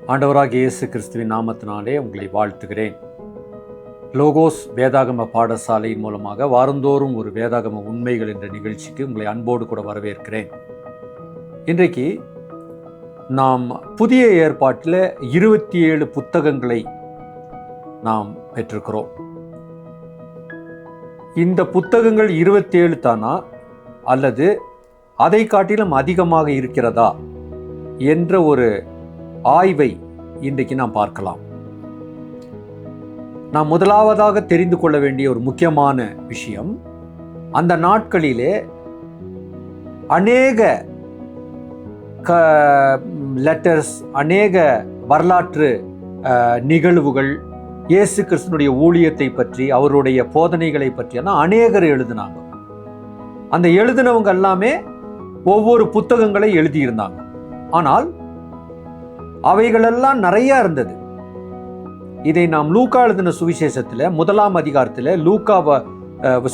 ஆண்டவராகிய இயேசு கிறிஸ்துவின் நாமத்தினாலே உங்களை வாழ்த்துகிறேன். லோகோஸ் வேதாகம பாடசாலையின் மூலமாக வாரந்தோறும் ஒரு வேதாகம உண்மைகள் என்ற நிகழ்ச்சிக்கு உங்களை அன்போடு கூட வரவேற்கிறேன். இன்றைக்கு நாம் புதிய ஏற்பாட்டில் 27 புத்தகங்களை நாம் பெற்றிருக்கிறோம். இந்த புத்தகங்கள் 27 தானா அல்லது அதை காட்டிலும் அதிகமாக இருக்கிறதா என்ற ஒரு ஆய்வை இன்றைக்கு நாம் பார்க்கலாம். நாம் முதலாவதாக தெரிந்து கொள்ள வேண்டிய ஒரு முக்கியமான விஷயம், அந்த நாட்களிலே அநேக லெட்டர்ஸ், அநேக வரலாற்று நிகழ்வுகள், இயேசு கிறிஸ்துனுடைய ஊழியத்தை பற்றி, அவருடைய போதனைகளை பற்றியெல்லாம் அநேகர் எழுதினாங்க. அந்த எழுதினவங்க எல்லாமே ஒவ்வொரு புத்தகங்களை எழுதியிருந்தாங்க. ஆனால் அவைகளெல்லாம் நிறைய இருந்தது. இதை நாம் லூக்கா எழுதின சுவிசேஷத்தில் 1ஆம் அதிகாரத்தில் லூக்கா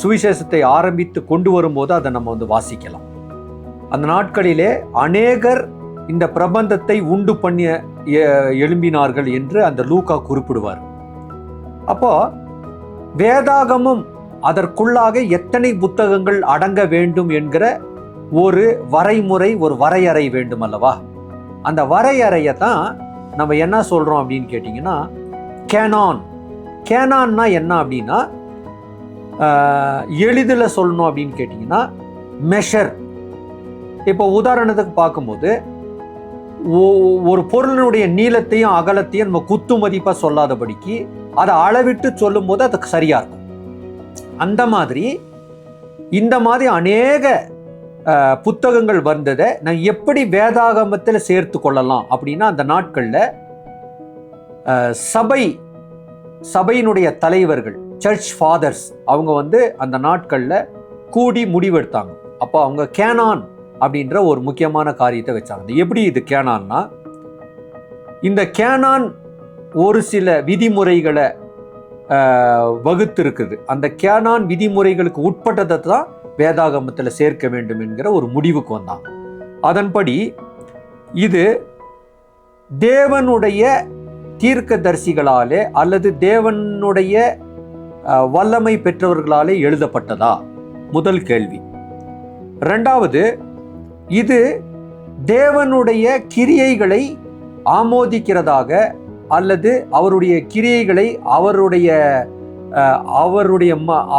சுவிசேஷத்தை ஆரம்பித்து கொண்டு வரும்போது அதை நம்ம வாசிக்கலாம். அந்த நாட்களிலே அநேகர் இந்த பிரபந்தத்தை உண்டு பண்ணி எழும்பினார்கள் என்று அந்த லூக்கா குறிப்பிடுவார். அப்போ வேதாகமும் அதற்குள்ளாக எத்தனை புத்தகங்கள் அடங்க வேண்டும் என்கிற ஒரு வரைமுறை, ஒரு வரையறை வேண்டும் அல்லவா? அந்த வரையறையை தான் நம்ம என்ன சொல்கிறோம் அப்படின்னு கேட்டிங்கன்னா கேனான். கேனான்னா என்ன அப்படின்னா, எளிதில் சொல்லணும் அப்படின்னு கேட்டிங்கன்னா மெஷர். இப்போ உதாரணத்துக்கு பார்க்கும்போது ஒரு பொருளினுடைய நீளத்தையும் அகலத்தையும் நம்ம குத்து மதிப்பாக சொல்லாதபடிக்கு அதை அளவிட்டு சொல்லும்போது அதுக்கு சரியாக இருக்கும். அந்த மாதிரி இந்த மாதிரி அநேக புத்தகங்கள் வந்ததை நான் எப்படி வேதாகமத்தில் சேர்த்து கொள்ளலாம் அப்படின்னா, அந்த நாட்களில் சபையினுடைய தலைவர்கள், சர்ச் ஃபாதர்ஸ், அவங்க அந்த நாட்களில் கூடி முடிவெடுத்தாங்க. அப்போ அவங்க கேனான் அப்படின்ற ஒரு முக்கியமான காரியத்தை வச்சாங்க. எப்படி இது கேனான்னா, இந்த கேனான் ஒரு சில விதிமுறைகளை வகுத்து இருக்குது. அந்த கேனான் விதிமுறைகளுக்கு உட்பட்டதை தான் வேதாகமத்தில் சேர்க்க வேண்டும் என்கிற ஒரு முடிவுக்கு வந்தாங்க. அதன்படி இது தேவனுடைய தீர்க்கதரிசிகளாலே அல்லது தேவனுடைய வல்லமை பெற்றவர்களாலே எழுதப்பட்டதா? முதல் கேள்வி. இரண்டாவது, இது தேவனுடைய கிரியைகளை ஆமோதிக்கிறதாக அல்லது அவருடைய கிரியைகளை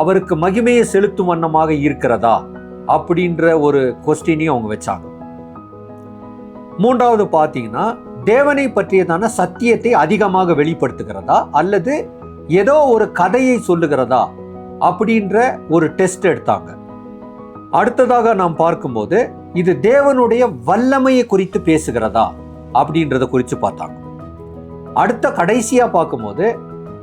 அவருக்கு மகிமையை செலுத்தும் வண்ணமாக இருக்கிறதா அப்படின்ற ஒரு கொஸ்டினையும் அவங்க வச்சாங்க. மூன்றாவது பார்த்தீங்கன்னா, தேவனை பற்றியதான சத்தியத்தை அதிகமாக வெளிப்படுத்துகிறதா அல்லது ஏதோ ஒரு கதையை சொல்லுகிறதா அப்படின்ற ஒரு டெஸ்ட் எடுத்தாங்க. அடுத்ததாக நாம் பார்க்கும்போது இது தேவனுடைய வல்லமையை குறித்து பேசுகிறதா அப்படின்றத குறித்து பார்த்தாங்க. அடுத்த கடைசியா பார்க்கும்போது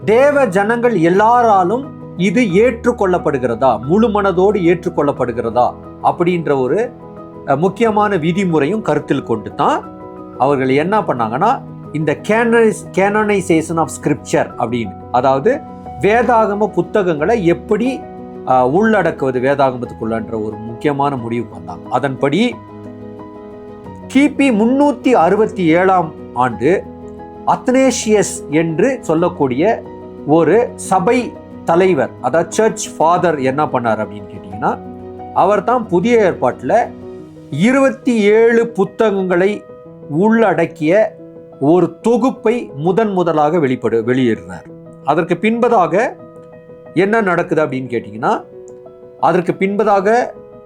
தேவ ஜனங்கள் எல்லாராலும் இது ஏற்றுக்கொள்ளப்படுகிறதா, முழு மனதோடு ஏற்றுக்கொள்ளப்படுகிறதா அப்படின்ற ஒரு முக்கியமான விதிமுறையும் கருத்தில் கொண்டு தான் அவர்கள் என்ன பண்ணாங்கன்னா, இந்த கேனனைசேஷன் ஆஃப் ஸ்கிரிப்சர் அப்படின்னு, அதாவது வேதாகம புத்தகங்களை எப்படி உள்ளடக்குவது வேதாகமத்துக்குள்ளன்ற ஒரு முக்கியமான முடிவுக்கு வந்தாங்க. அதன்படி கிபி 367ஆம் ஆண்டு அத்னேசியஸ் என்று சொல்லக்கூடிய ஒரு சபை தலைவர், அதாவது சர்ச் ஃபாதர் என்ன பண்ணார் அப்படின்னு கேட்டிங்கன்னா, அவர் தான் புதிய ஏற்பாட்டில் 27 புத்தகங்களை உள்ளடக்கிய ஒரு தொகுப்பை முதலாக வெளியிடுறார். அதற்கு பின்பதாக என்ன நடக்குது அப்படின்னு கேட்டிங்கன்னா, அதற்கு பின்பதாக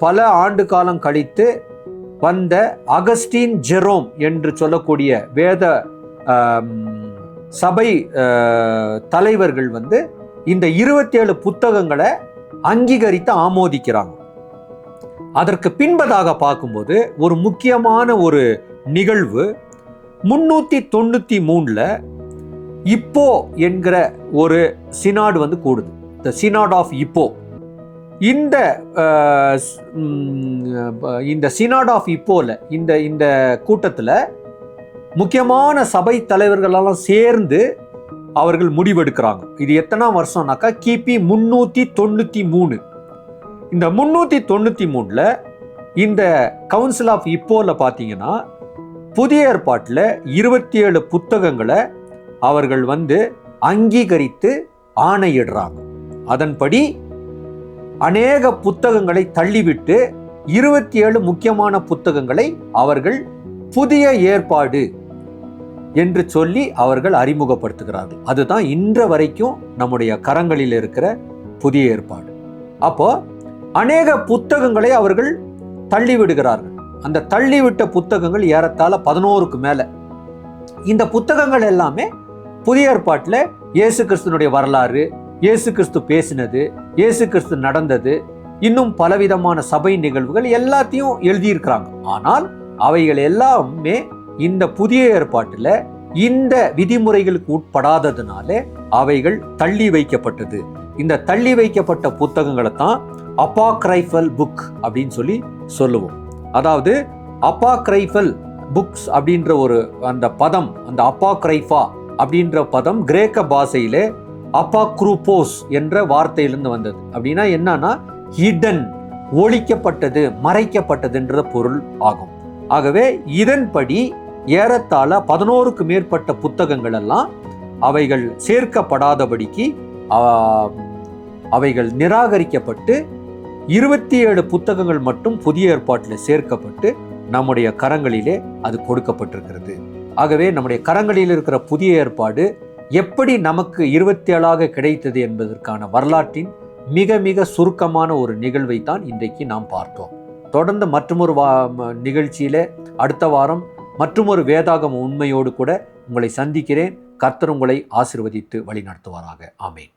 பல ஆண்டு காலம் கழித்து வந்த அகஸ்டின் ஜெரோம் என்று சொல்லக்கூடிய வேத சபை தலைவர்கள் இந்த 27 புத்தகங்களை அங்கீகரித்து ஆமோதிக்கிறாங்க. அதற்கு பின்பதாக பார்க்கும்போது ஒரு முக்கியமான ஒரு நிகழ்வு 393 இப்போ என்கிற ஒரு சினாடு கூடுது. த சினாட் ஆஃப் இப்போ. இந்த சினாட் ஆஃப் இப்போல இந்த கூட்டத்தில் முக்கியமான சபை தலைவர்களெல்லாம் சேர்ந்து அவர்கள் முடிவெடுக்கிறாங்க. இது எத்தனாம் வருஷம்னாக்கா கிபி 393. இந்த 393 இந்த கவுன்சில் ஆஃப் இப்போல பார்த்தீங்கன்னா புதிய ஏற்பாட்டில் 27 புத்தகங்களை அவர்கள் அங்கீகரித்து ஆணையிடுறாங்க. அதன்படி அநேக புத்தகங்களை தள்ளிவிட்டு 27 முக்கியமான புத்தகங்களை அவர்கள் புதிய ஏற்பாடு என்று சொல்லி அவர்கள் அறிமுகப்படுத்துகிறார்கள். அதுதான் இன்று வரைக்கும் நம்முடைய கரங்களில் இருக்கிற புதிய ஏற்பாடு. அப்போ அநேக புத்தகங்களை அவர்கள் தள்ளிவிடுகிறார்கள். அந்த தள்ளிவிட்ட புத்தகங்கள் ஏறத்தாழ 11க்கு மேல. இந்த புத்தகங்கள் எல்லாமே புதிய ஏற்பாட்டில் இயேசு கிறிஸ்துனுடைய வரலாறு, இயேசு கிறிஸ்து பேசினது, இயேசு கிறிஸ்து நடந்தது, இன்னும் பலவிதமான சபை நிகழ்வுகள் எல்லாத்தையும் எழுதியிருக்கிறாங்க. ஆனால் அவைகள் எல்லாமே இந்த புதிய ஏற்பாட்டில் இந்த விதிமுறைகளுக்கு உட்படாததுனால அவைகள் தள்ளி வைக்கப்பட்டது. இந்த தள்ளி வைக்கப்பட்ட புத்தகங்களை தான் அப்பாக்ரைஃபல் புக் அப்படின்னு சொல்லுவோம். அதாவது அப்பாக்ரைஃபல் புக்ஸ் அப்படின்ற அந்த பதம், அந்த அப்பாக்ரைஃபா அப்படின்ற பதம் கிரேக்க பாஷையிலே அப்பாக்ரூபோஸ் என்ற வார்த்தையிலிருந்து வந்தது. அப்படின்னா என்னன்னா ஹிடன், ஒழிக்கப்பட்டது, மறைக்கப்பட்டதுன்ற பொருள் ஆகும். ஆகவே இதன்படி ஏறத்தாழ 11க்கு மேற்பட்ட புத்தகங்கள் எல்லாம் அவைகள் சேர்க்கப்படாதபடிக்கு அவைகள் நிராகரிக்கப்பட்டு 27 புத்தகங்கள் மட்டும் புதிய ஏற்பாட்டில் சேர்க்கப்பட்டு நம்முடைய கரங்களிலே அது கொடுக்கப்பட்டிருக்கிறது. ஆகவே நம்முடைய கரங்களில் இருக்கிற புதிய ஏற்பாடு எப்படி நமக்கு 27ஆக கிடைத்தது என்பதற்கான வரலாற்றின் மிக மிக சுருக்கமான ஒரு நிகழ்வை தான் இன்றைக்கு நாம் பார்த்தோம். தொடர்ந்து மற்றொரு நிகழ்ச்சியில அடுத்த வாரம் மற்றொரு வேதாகம உண்மையோடு கூட உங்களை சந்திக்கிறேன். கர்த்தர் உங்களை ஆசீர்வதித்து வழி நடத்துவாராக. ஆமென்.